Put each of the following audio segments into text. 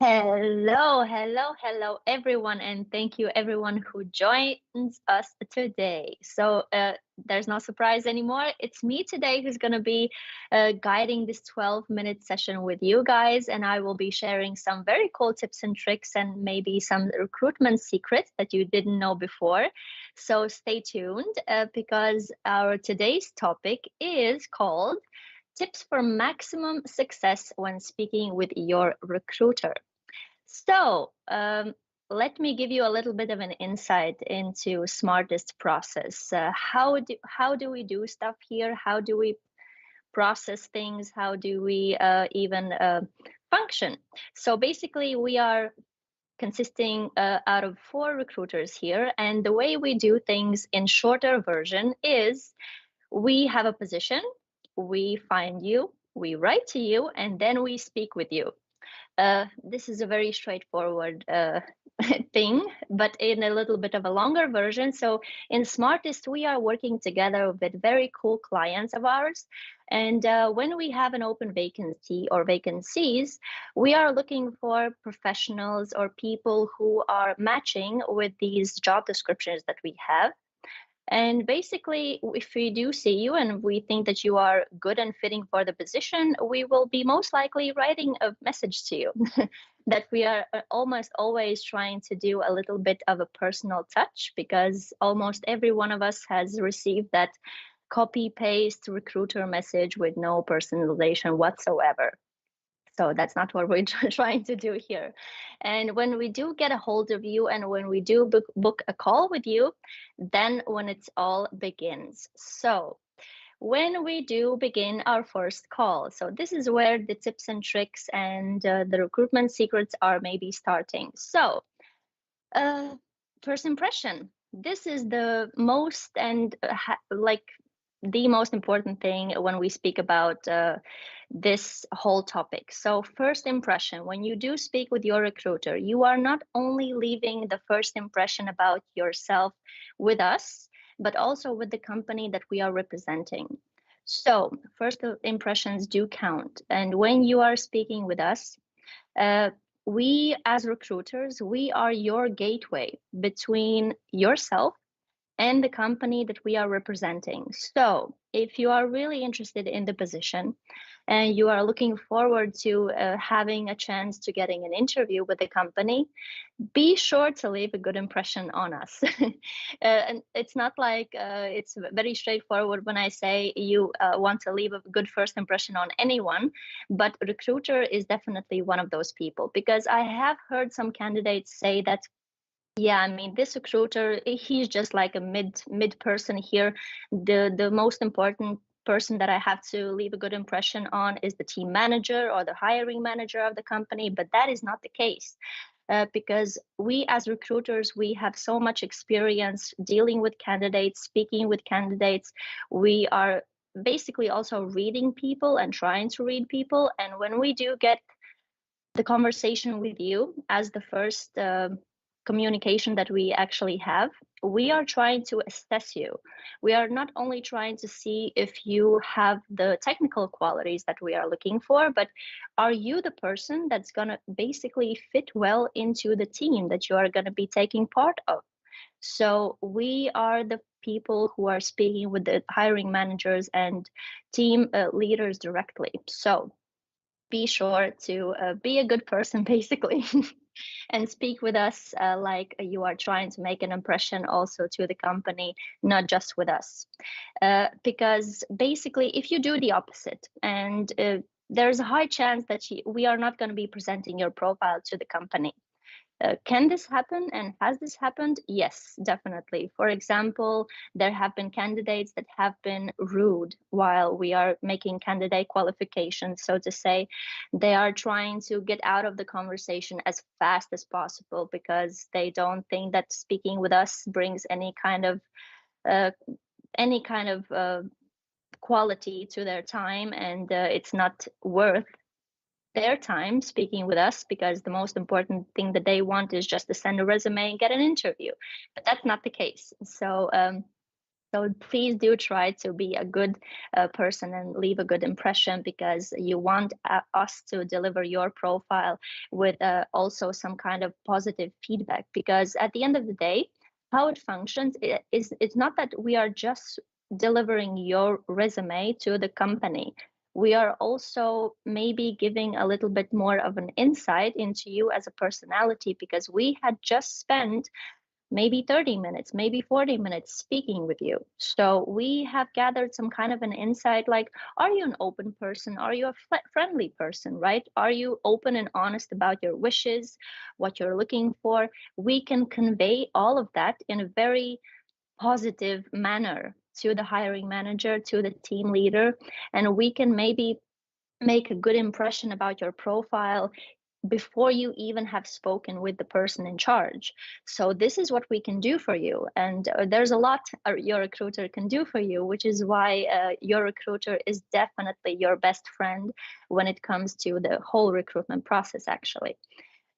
Hello, everyone, and thank you, everyone who joins us today. There's no surprise anymore. It's me today who's going to be guiding this 12-minute session with you guys, and I will be sharing some very cool tips and tricks and maybe some recruitment secrets that you didn't know before. So stay tuned because our today's topic is called Tips for Maximum Success when Speaking with Your Recruiter. So, let me give you a little bit of an insight into smartest process. How do we do stuff here? How do we process things? How do we even function? So basically, we are consisting out of 4 recruiters here, and the way we do things in shorter version is we have a position, we find you, we write to you, and then we speak with you. This is a very straightforward thing, but in a little bit of a longer version. So in Smartest, we are working together with very cool clients of ours. And when we have an open vacancy or vacancies, we are looking for professionals or people who are matching with these job descriptions that we have. And basically, if we do see you and we think that you are good and fitting for the position, we will be most likely writing a message to you. That we are almost always trying to do a little bit of a personal touch, because almost every one of us has received that copy paste recruiter message with no personalization whatsoever. So that's not what we're trying to do here. And when we do get a hold of you and when we do book a call with you, then when it's all begins. So when we do begin our first call, so this is where the tips and tricks and the recruitment secrets are maybe starting. So uh, first impression. This is the most and like the most important thing when we speak about this whole topic. So, first impression, when you do speak with your recruiter, you are not only leaving the first impression about yourself with us, but also with the company that we are representing. So, first impressions do count. And when you are speaking with us, uh, we as recruiters, we are your gateway between yourself and the company that we are representing. So, if you are really interested in the position and you are looking forward to having a chance to getting an interview with the company, be sure to leave a good impression on us. And it's not like it's very straightforward when I say you want to leave a good first impression on anyone, but recruiter is definitely one of those people, because I have heard some candidates say that, yeah, I mean, this recruiter, he's just like a mid person here. The most important person that I have to leave a good impression on is the team manager or the hiring manager of the company, but that is not the case. Because we as recruiters, we have so much experience dealing with candidates, speaking with candidates. We are basically also reading people and trying to read people. And when we do get the conversation with you as the first communication that we actually have, we are trying to assess you. We are not only trying to see if you have the technical qualities that we are looking for, but are you the person that's going to basically fit well into the team that you are going to be taking part of? So we are the people who are speaking with the hiring managers and team leaders directly. So be sure to be a good person, basically, and speak with us like you are trying to make an impression also to the company, not just with us. Because basically, if you do the opposite, and there's a high chance that we are not going to be presenting your profile to the company. Can this happen and has this happened? Yes, definitely. For example, there have been candidates that have been rude while we are making candidate qualifications, so to say. They are trying to get out of the conversation as fast as possible because they don't think that speaking with us brings uh, any kind of quality to their time, and it's not worth their time speaking with us, because the most important thing that they want is just to send a resume and get an interview. But that's not the case. So So please do try to be a good person and leave a good impression, because you want us to deliver your profile with also some kind of positive feedback. Because at the end of the day, how it functions is it's not that we are just delivering your resume to the company. We are also maybe giving a little bit more of an insight into you as a personality, because we had just spent maybe 30 minutes, maybe 40 minutes speaking with you. So we have gathered some kind of an insight, like, are you an open person? Are you a friendly person, right? Are you open and honest about your wishes, what you're looking for? We can convey all of that in a very positive manner to the hiring manager, to the team leader, and we can maybe make a good impression about your profile before you even have spoken with the person in charge. So this is what we can do for you, and there's a lot your recruiter can do for you, which is why your recruiter is definitely your best friend when it comes to the whole recruitment process, actually.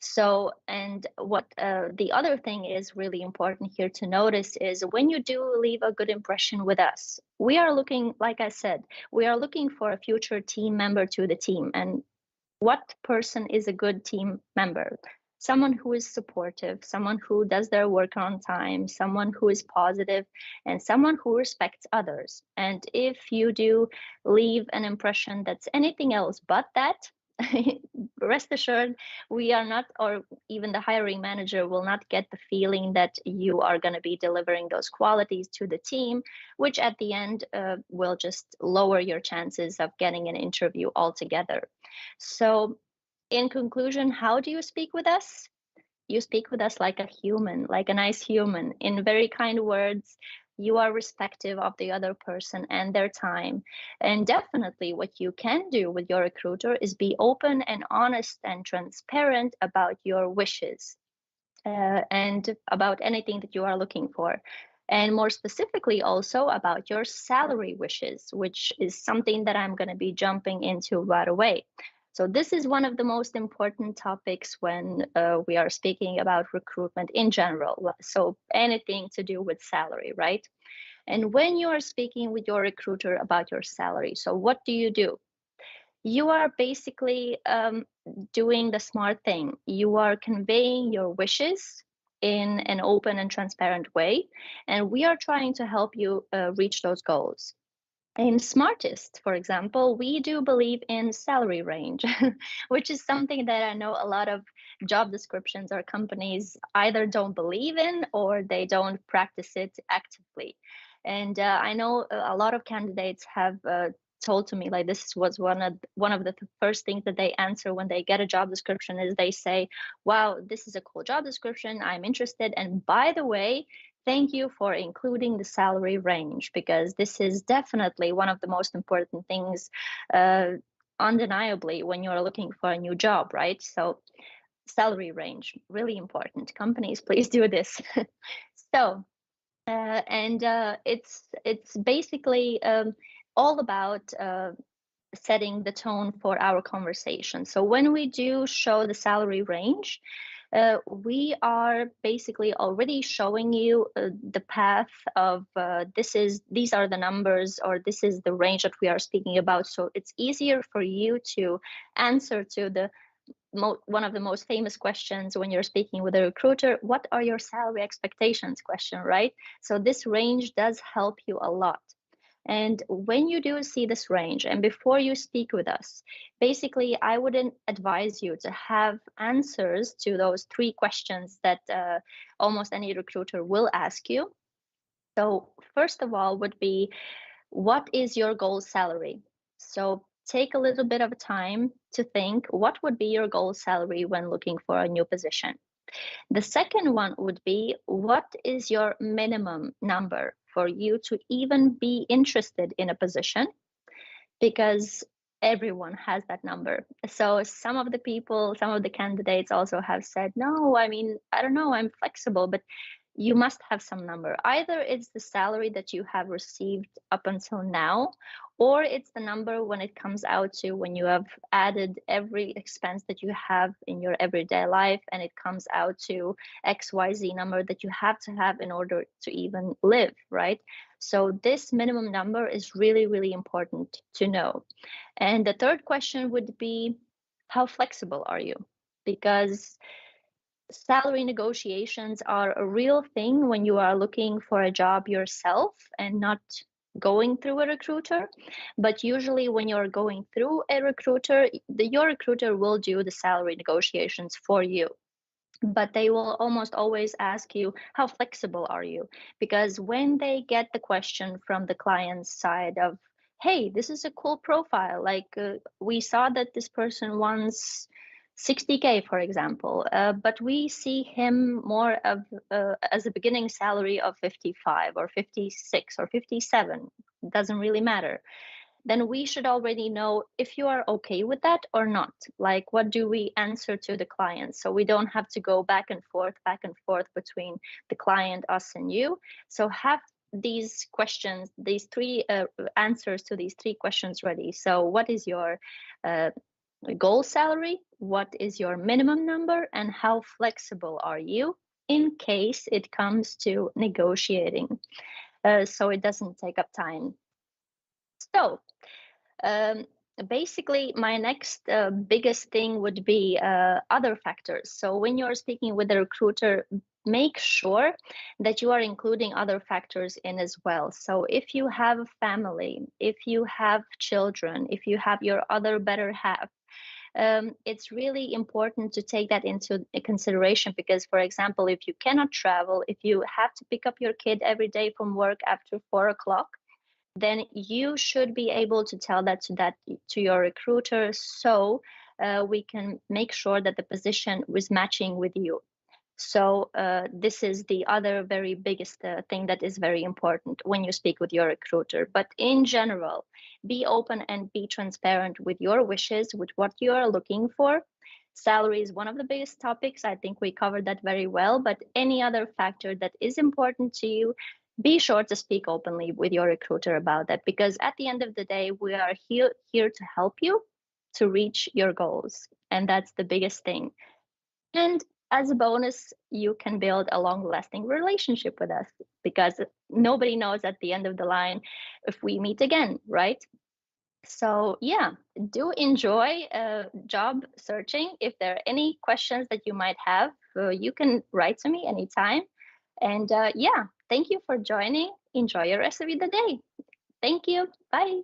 So, and what the other thing is really important here to notice is, when you do leave a good impression with us, we are looking, like I said, we are looking for a future team member to the team. And what person is a good team member? Someone who is supportive, someone who does their work on time, someone who is positive, and someone who respects others. And if you do leave an impression that's anything else but that, rest assured, we are not, or even the hiring manager will not get the feeling that you are going to be delivering those qualities to the team, which at the end will just lower your chances of getting an interview altogether. So, in conclusion, how do you speak with us? You speak with us like a human, like a nice human, in very kind words. You are respectful of the other person and their time. And definitely, what you can do with your recruiter is be open and honest and transparent about your wishes and about anything that you are looking for. And more specifically, also about your salary wishes, which is something that I'm going to be jumping into right away. So, this is one of the most important topics when we are speaking about recruitment in general. So, anything to do with salary, right? And when you are speaking with your recruiter about your salary, so what do? You are basically doing the smart thing. You are conveying your wishes in an open and transparent way, and we are trying to help you reach those goals. In Smartest, for example, we do believe in salary range, which is something that I know a lot of job descriptions or companies either don't believe in or they don't practice it actively. And I know a lot of candidates have told to me, like, this was one of the first things that they answer when they get a job description is they say, "Wow, this is a cool job description. I'm interested. And by the way, thank you for including the salary range, because this is definitely one of the most important things, uh, undeniably, when you're looking for a new job, right?" So, salary range, really important. Companies, please do this. So, and it's basically all about setting the tone for our conversation. So when we do show the salary range, we are basically already showing you the path of these are the numbers, or this is the range that we are speaking about. So it's easier for you to answer to the one of the most famous questions when you're speaking with a recruiter: what are your salary expectations, question, right? So this range does help you a lot. And when you do see this range, and before you speak with us, basically, I wouldn't advise you to have answers to those three questions that almost any recruiter will ask you. So, first of all, would be, what is your goal salary? So, take a little bit of time to think, what would be your goal salary when looking for a new position? The second one would be, what is your minimum number for you to even be interested in a position? Because everyone has that number. So some of the people, some of the candidates also have said, no, I mean, I don't know, I'm flexible, but you must have some number. Either it's the salary that you have received up until now, or it's the number when it comes out to when you have added every expense that you have in your everyday life, and it comes out to XYZ number that you have to have in order to even live, right? So this minimum number is really, really important to know. And the third question would be, how flexible are you? Because salary negotiations are a real thing when you are looking for a job yourself and not going through a recruiter. But usually when you're going through a recruiter, your recruiter will do the salary negotiations for you, but they will almost always ask you, how flexible are you? Because when they get the question from the client's side of, hey, this is a cool profile, like we saw that this person wants 60K, for example, but we see him more of as a beginning salary of 55 or 56 or 57, doesn't really matter, then we should already know if you are okay with that or not. Like, what do we answer to the client? So we don't have to go back and forth between the client, us, and you. So have these questions, these three answers to these three questions ready. So what is your goal salary? What is your minimum number? And how flexible are you in case it comes to negotiating? So it doesn't take up time. So um, basically, my next biggest thing would be other factors. So when you're speaking with a recruiter, make sure that you are including other factors in as well. So if you have a family, if you have children, if you have your other better half, it's really important to take that into consideration because, for example, if you cannot travel, if you have to pick up your kid every day from work after 4 o'clock, then you should be able to tell to your recruiter, so we can make sure that the position was matching with you. So this is the other very biggest thing that is very important when you speak with your recruiter. But in general, be open and be transparent with your wishes, with what you are looking for. Salary is one of the biggest topics. I think we covered that very well. But any other factor that is important to you, be sure to speak openly with your recruiter about that, because at the end of the day, we are here to help you to reach your goals. And that's the biggest thing. And as a bonus, you can build a long lasting relationship with us, because nobody knows at the end of the line if we meet again, right? So, yeah, do enjoy job searching. If there are any questions that you might have, you can write to me anytime. And yeah, thank you for joining. Enjoy your rest of the day. Thank you. Bye.